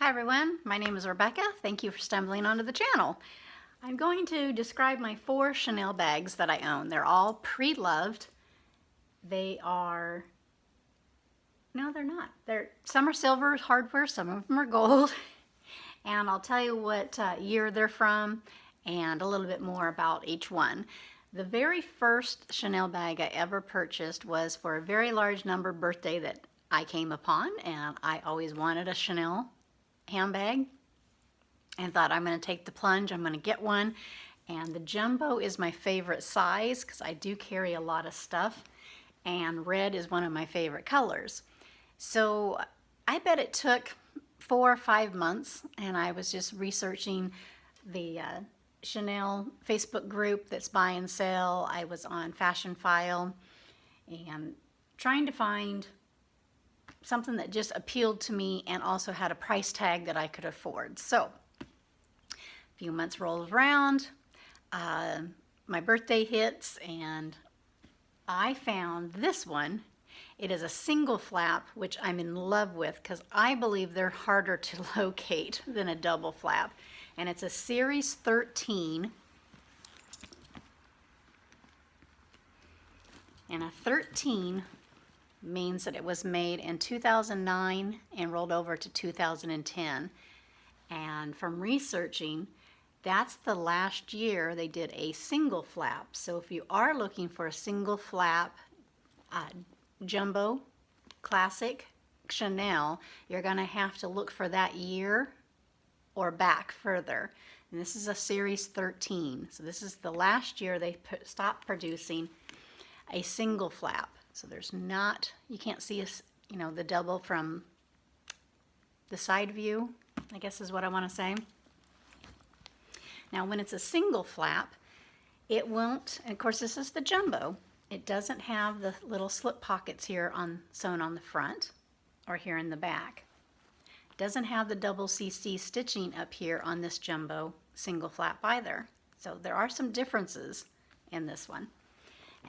Hi everyone, my name is Rebecca. Thank you for stumbling onto the channel. I'm going to describe my 4 Chanel bags that I own. They're all pre-loved. They are, no they're not. Some are silver hardware, some of them are gold. And I'll tell you what year they're from and a little bit more about each one. The very first Chanel bag I ever purchased was for a very large number birthday that I came upon, and I always wanted a Chanel handbag and thought, I'm going to take the plunge, I'm going to get one. And the jumbo is my favorite size because I do carry a lot of stuff, and red is one of my favorite colors. So I bet it took 4 or 5 months, and I was just researching the Chanel Facebook group that's buy and sell. I was on Fashion File and trying to find something that just appealed to me and also had a price tag that I could afford. So a few months rolled around, my birthday hits, and I found this one. It is a single flap, which I'm in love with because I believe they're harder to locate than a double flap. And it's a Series 13. And a 13 means that it was made in 2009 and rolled over to 2010. And from researching, that's the last year they did a single flap. So if you are looking for a single flap jumbo classic Chanel, you're going to have to look for that year or back further. And this is a Series 13. So this is the last year they stopped producing a single flap. So there's not, you can't see the double from the side view, I guess is what I want to say. Now when it's a single flap, it won't, and of course this is the jumbo, it doesn't have the little slip pockets here sewn on the front or here in the back. It doesn't have the double CC stitching up here on this jumbo single flap either. So there are some differences in this one.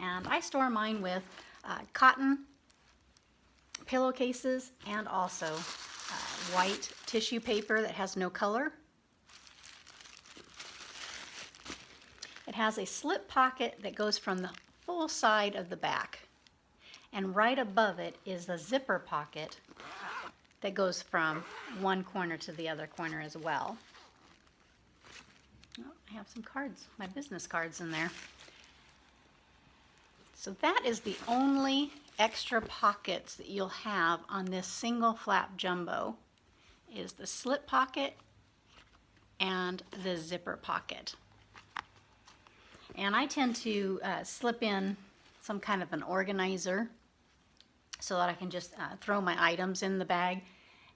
And I store mine with cotton pillowcases and also white tissue paper that has no color. It has a slip pocket that goes from the full side of the back, and right above it is the zipper pocket that goes from one corner to the other corner as well. Oh, I have some cards, my business cards in there. So that is the only extra pockets that you'll have on this single flap jumbo, is the slip pocket and the zipper pocket. And I tend to slip in some kind of an organizer so that I can just throw my items in the bag,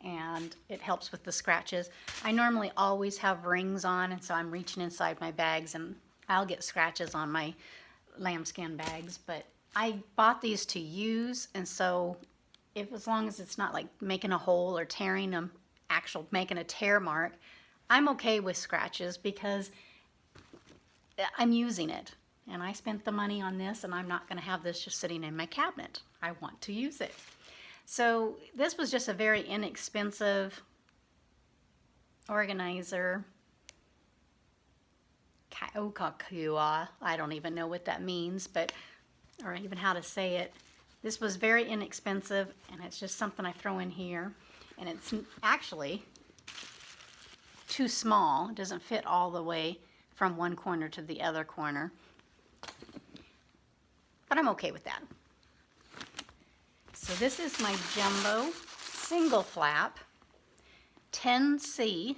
and it helps with the scratches. I normally always have rings on, and so I'm reaching inside my bags and I'll get scratches on my lambskin bags, but I bought these to use, and so as long as it's not like making a hole or tearing them, making a tear mark, I'm okay with scratches because I'm using it, and I spent the money on this, and I'm not going to have this just sitting in my cabinet. I want to use it. So this was just a very inexpensive organizer. Kaukakua, I don't even know what that means, or even how to say it. This was very inexpensive, and it's just something I throw in here, and it's actually too small. It doesn't fit all the way from one corner to the other corner, but I'm okay with that. So this is my jumbo single flap 10C.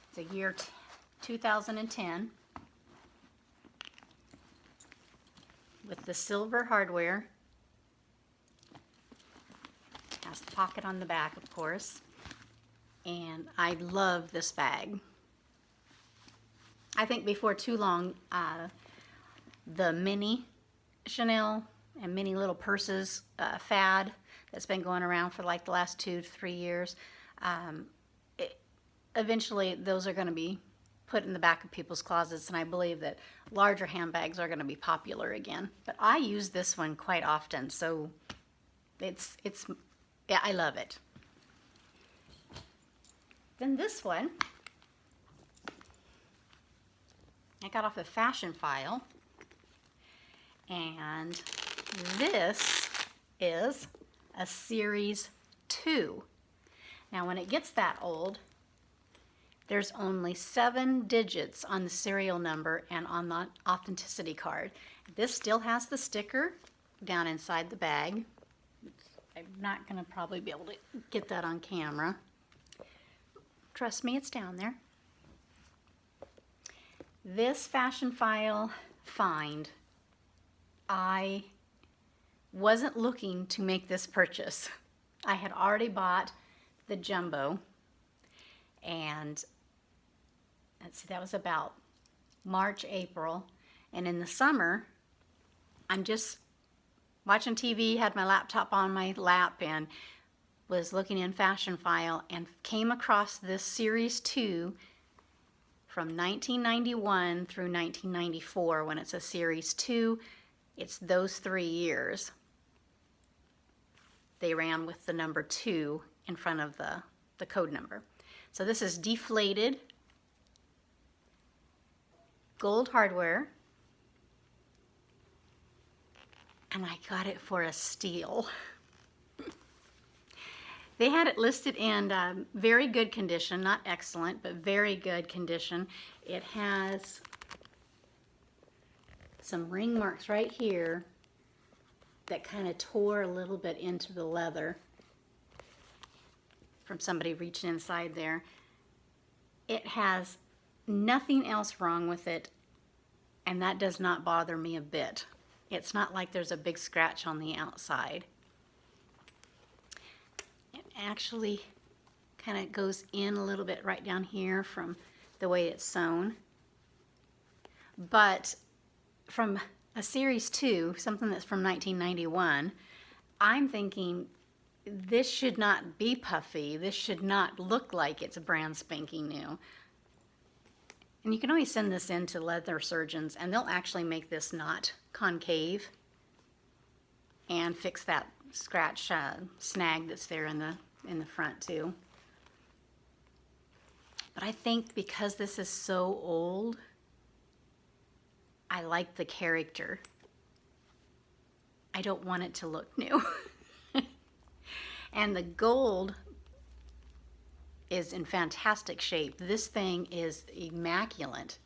It's a year 2010 with the silver hardware. Has the pocket on the back, of course, and I love this bag. I think before too long, the mini Chanel and mini little purses fad that's been going around for like the last 2 to 3 years, eventually those are going to be put in the back of people's closets, and I believe that larger handbags are going to be popular again. But I use this one quite often, so yeah, I love it. Then this one, I got off a Fashion File, and this is a Series 2. Now when it gets that old, there's only 7 digits on the serial number and on the authenticity card. This still has the sticker down inside the bag. I'm not going to probably be able to get that on camera. Trust me, it's down there. This Fashion File find, I wasn't looking to make this purchase. I had already bought the jumbo, and let's see, that was about March, April, and in the summer, I'm just watching TV, had my laptop on my lap, and was looking in Fashion File and came across this Series 2 from 1991 through 1994. When it's a Series 2, it's those 3 years. They ran with the number 2 in front of the code number. So this is deflated, gold hardware, and I got it for a steal. They had it listed in very good condition, not excellent, but very good condition. It has some ring marks right here that kind of tore a little bit into the leather from somebody reaching inside there. It has nothing else wrong with it, and that does not bother me a bit. It's not like there's a big scratch on the outside. Actually kind of goes in a little bit right down here from the way it's sewn. But from a Series 2, something that's from 1991, I'm thinking this should not be puffy. This should not look like it's brand spanking new. And you can always send this in to leather surgeons, and they'll actually make this not concave and fix that scratch snag that's there in the front too. But I think because this is so old, I like the character. I don't want it to look new. And the gold is in fantastic shape. This thing is immaculate.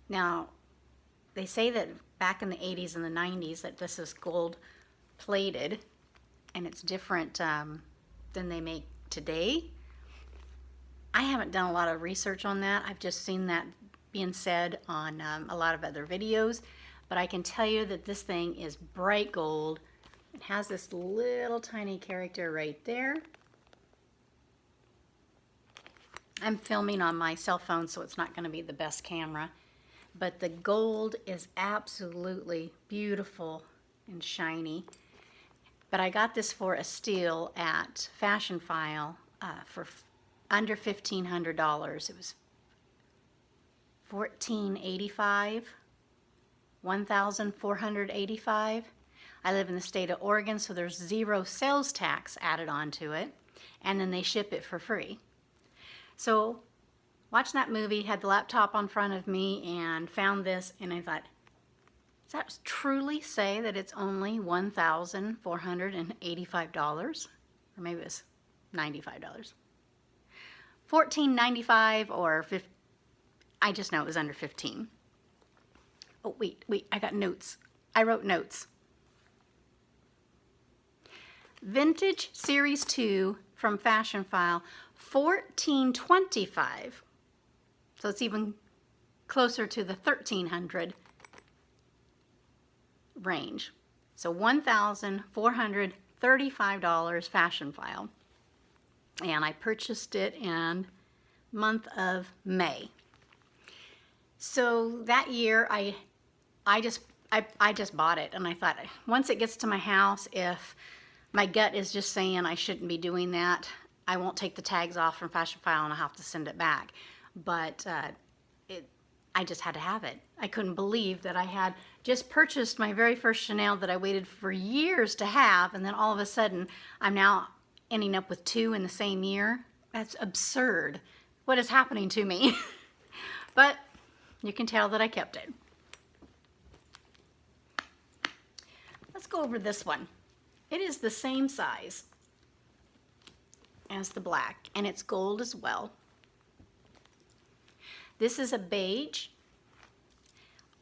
Now, they say that back in the 80s and the 90s that this is gold plated, and it's different than they make today. I haven't done a lot of research on that. I've just seen that being said on a lot of other videos, but I can tell you that this thing is bright gold. It has this little tiny character right there. I'm filming on my cell phone, so it's not going to be the best camera, but the gold is absolutely beautiful and shiny. But I got this for a steal at Fashion File for under $1,500. It was $1,485, $1,485. I live in the state of Oregon, so there's 0 sales tax added onto it, and then they ship it for free. So watching that movie, had the laptop on front of me and found this, and I thought, does that truly say that it's only $1,485? Or maybe it's $95. $14.95 or $15. I just know it was under $15. Oh, wait, I got notes. I wrote notes. Vintage Series 2 from Fashion File, $14.25. So it's even closer to the $1,300 range. So $1,435 Fashion File. And I purchased it in month of May. So that year I just bought it, and I thought once it gets to my house, if my gut is just saying I shouldn't be doing that, I won't take the tags off from Fashion File and I'll have to send it back. But I just had to have it. I couldn't believe that I had just purchased my very first Chanel that I waited for years to have, and then all of a sudden I'm now ending up with 2 in the same year. That's absurd. What is happening to me? But you can tell that I kept it. Let's go over this one. It is the same size as the black, and it's gold as well. This is a beige.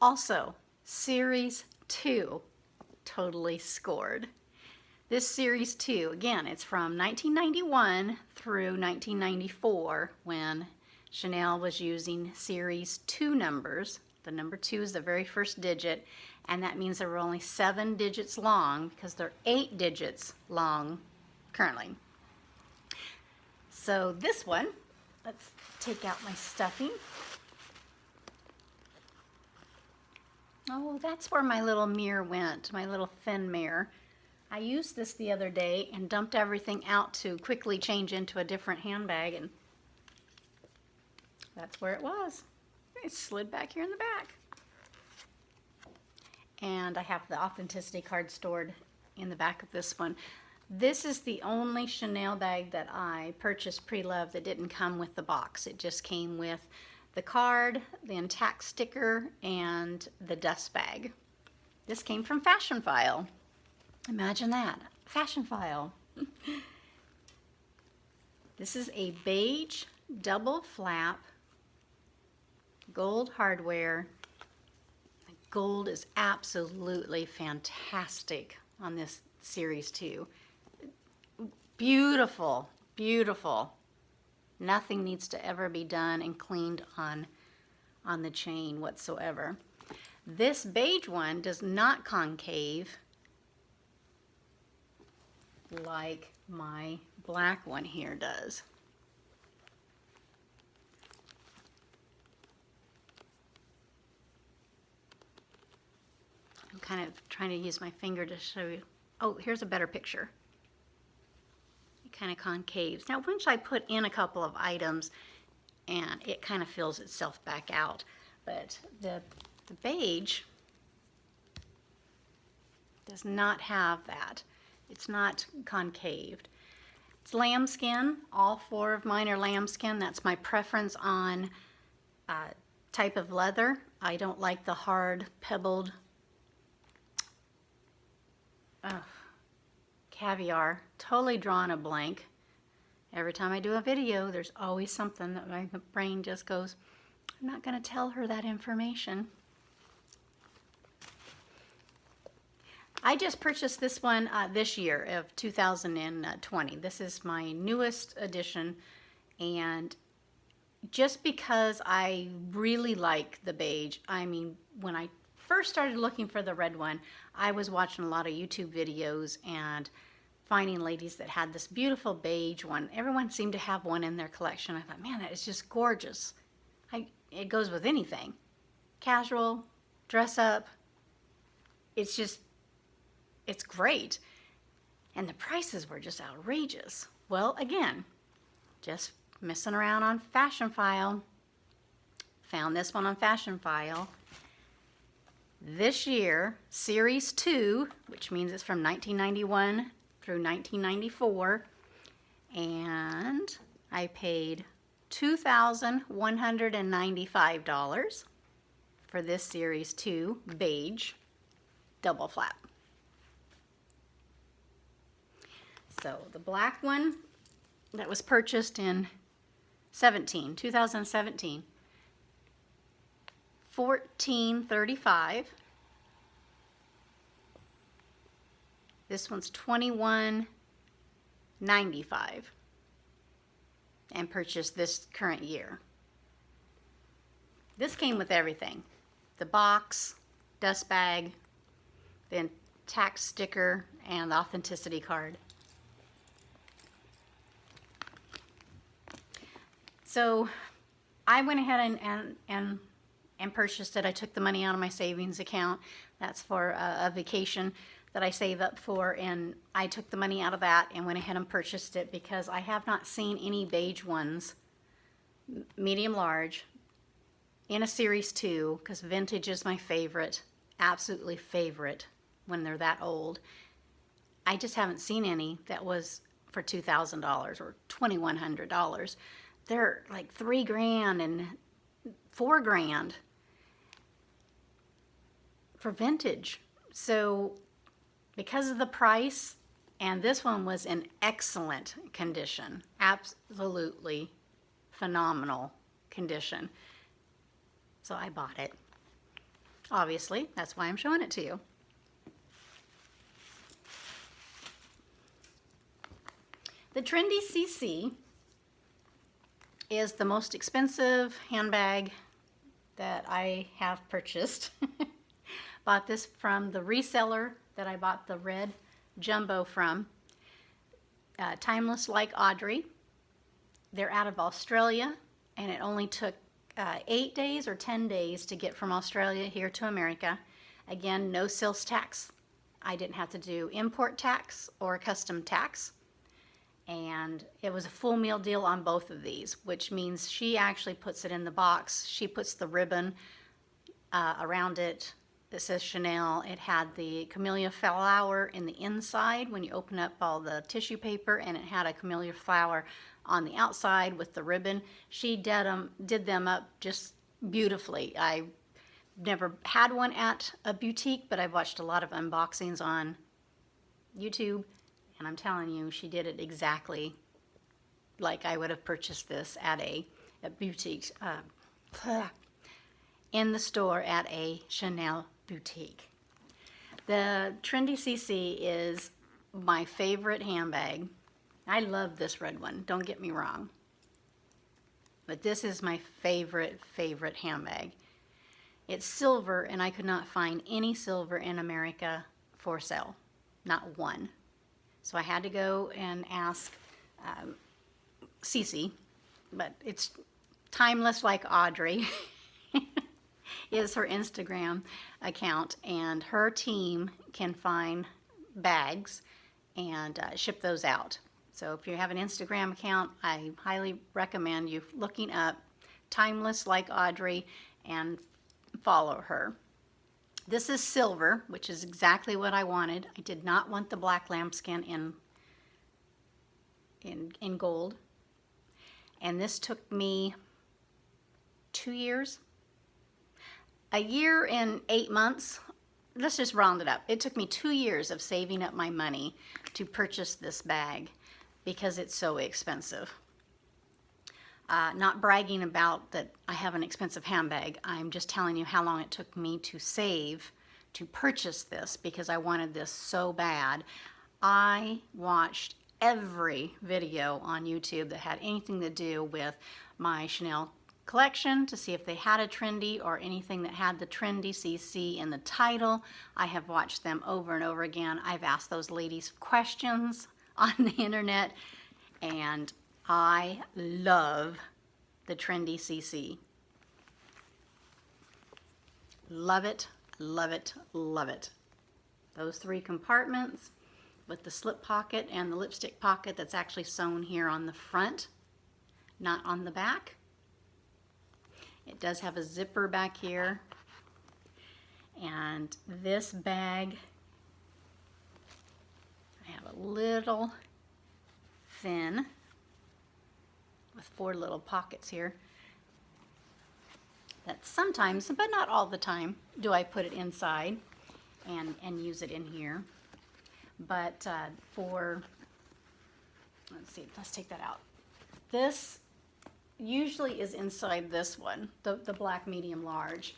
Also, Series 2, totally scored. This Series 2, again, it's from 1991 through 1994 when Chanel was using Series 2 numbers. The number 2 is the very first digit, and that means there were only 7 digits long because they're 8 digits long currently. So this one, let's take out my stuffing. Oh, that's where my little mirror went, my little thin mirror. I used this the other day and dumped everything out to quickly change into a different handbag, and that's where it was. It slid back here in the back. And I have the authenticity card stored in the back of this one. This is the only Chanel bag that I purchased pre-loved that didn't come with the box. It just came with the card, the intact sticker, and the dust bag. This came from Fashion File. Imagine that, Fashion File. This is a beige double flap, gold hardware. The gold is absolutely fantastic on this Series 2. Beautiful, beautiful. Nothing needs to ever be done and cleaned on the chain whatsoever. This beige one does not concave like my black one here does. I'm kind of trying to use my finger to show you. Oh, here's a better picture. Kind of concaves. Now once I put in a couple of items and it kind of fills itself back out, but the beige does not have that. It's not concaved. It's lambskin. All 4 of mine are lambskin. That's my preference on type of leather. I don't like the hard pebbled caviar. Totally drawn a blank. Every time I do a video, there's always something that my brain just goes, I'm not going to tell her that information. I just purchased this one this year of 2020. This is my newest edition, and just because I really like the beige, I mean, when I first started looking for the red one, I was watching a lot of YouTube videos and finding ladies that had this beautiful beige one. Everyone seemed to have one in their collection. I thought, man, that is just gorgeous. It goes with anything. Casual, dress up. It's great. And the prices were just outrageous. Well, again, just messing around on Fashion File. Found this one on Fashion File. This year, Series 2, which means it's from 1991 through 1994, and I paid $2,195 for this Series 2 beige double flap. So the black one that was purchased in 2017, $14.35. This one's $21.95, and purchased this current year. This came with everything: the box, dust bag, the intact sticker, and the authenticity card. So I went ahead and purchased it. I took the money out of my savings account. That's for a vacation that I save up for, and I took the money out of that and went ahead and purchased it because I have not seen any beige ones, medium large, in a Series 2, because vintage is my favorite, absolutely favorite when they're that old. I just haven't seen any that was for $2,000 or $2,100. They're like $3,000 and $4,000 for vintage. So because of the price, and this one was in excellent condition, absolutely phenomenal condition. So I bought it. Obviously, that's why I'm showing it to you. The Trendy CC is the most expensive handbag that I have purchased. Bought this from the reseller that I bought the red jumbo from, Timeless Like Audrey. They're out of Australia, and it only took 8 days or 10 days to get from Australia here to America. Again, no sales tax. I didn't have to do import tax or custom tax. And it was a full meal deal on both of these, which means she actually puts it in the box. She puts the ribbon around it. It says Chanel. It had the camellia flower in the inside when you open up all the tissue paper, and it had a camellia flower on the outside with the ribbon. She did them up just beautifully. I never had one at a boutique, but I've watched a lot of unboxings on YouTube, and I'm telling you, she did it exactly like I would have purchased this at a boutique, in the store at a Chanel boutique. The Trendy CC is my favorite handbag. I love this red one, don't get me wrong. But this is my favorite handbag. It's silver, and I could not find any silver in America for sale. Not one. So I had to go and ask Cece, but it's Timeless Like Audrey is her Instagram account, and her team can find bags and ship those out. So if you have an Instagram account, I highly recommend you looking up Timeless Like Audrey and follow her. This is silver, which is exactly what I wanted. I did not want the black lambskin in gold. And this took me 2 years. A year and 8 months. Let's just round it up. It took me 2 years of saving up my money to purchase this bag because it's so expensive. Not bragging about that I have an expensive handbag. I'm just telling you how long it took me to save to purchase this because I wanted this so bad. I watched every video on YouTube that had anything to do with my Chanel collection to see if they had a Trendy or anything that had the Trendy CC in the title. I have watched them over and over again. I've asked those ladies questions on the internet, and I love the Trendy CC. Love it, love it, love it. Those 3 compartments with the slip pocket and the lipstick pocket that's actually sewn here on the front, not on the back. It does have a zipper back here. And this bag, I have a little thin with 4 little pockets here that sometimes, but not all the time, do I put it inside and use it in here. But let's see, let's take that out. This usually is inside this one, the black medium large.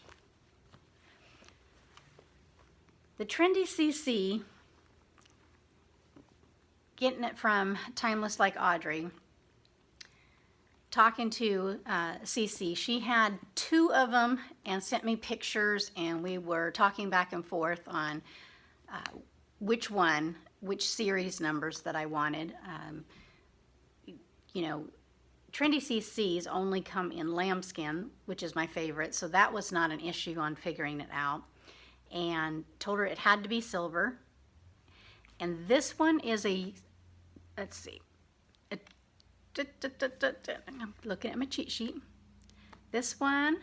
The Trendy CC, getting it from Timeless Like Audrey, talking to Cece, she had 2 of them and sent me pictures, and we were talking back and forth on which series numbers that I wanted. You know, Trendy CCs only come in lambskin, which is my favorite, so that was not an issue on figuring it out. And told her it had to be silver. And this one is a, let's see, I'm looking at my cheat sheet. This one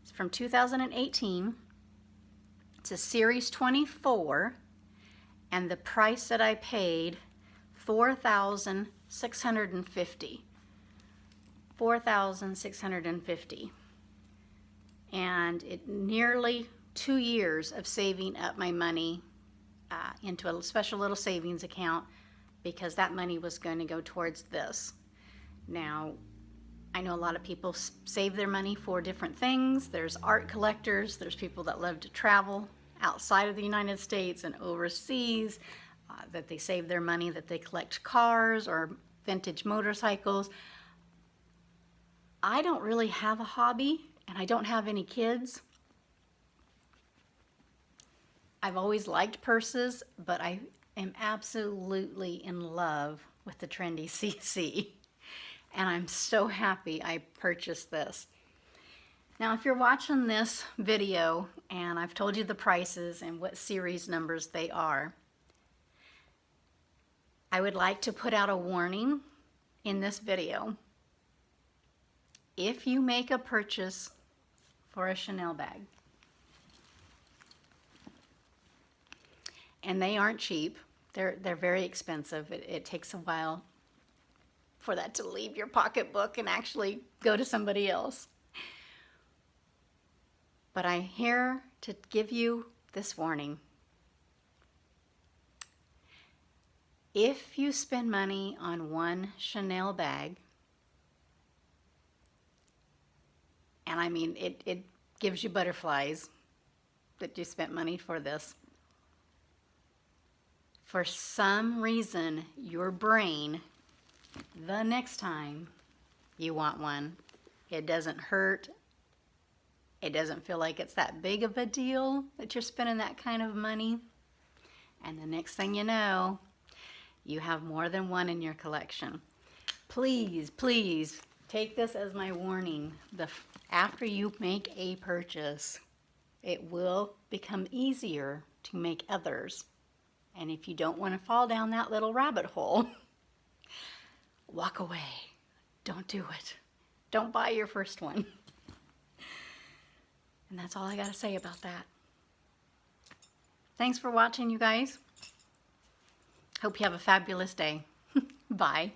is from 2018. It's a Series 24, and the price that I paid 4,650. 4,650. And it nearly 2 years of saving up my money into a special little savings account, because that money was going to go towards this. Now, I know a lot of people save their money for different things. There's art collectors, there's people that love to travel outside of the United States and overseas, that they save their money, that they collect cars or vintage motorcycles. I don't really have a hobby, and I don't have any kids. I've always liked purses, but I am absolutely in love with the Trendy CC. And I'm so happy I purchased this. Now, if you're watching this video and I've told you the prices and what series numbers they are, I would like to put out a warning in this video. If you make a purchase for a Chanel bag, and they aren't cheap, they're very expensive. It takes a while for that to leave your pocketbook and actually go to somebody else. But I'm here to give you this warning. If you spend money on one Chanel bag, and I mean, it gives you butterflies that you spent money for this. For some reason, your brain, the next time you want one, it doesn't hurt. It doesn't feel like it's that big of a deal that you're spending that kind of money. And the next thing you know, you have more than one in your collection. Please, please take this as my warning. After you make a purchase, it will become easier to make others. And if you don't want to fall down that little rabbit hole, walk away. Don't do it. Don't buy your first one. And that's all I got to say about that. Thanks for watching, you guys. Hope you have a fabulous day. Bye.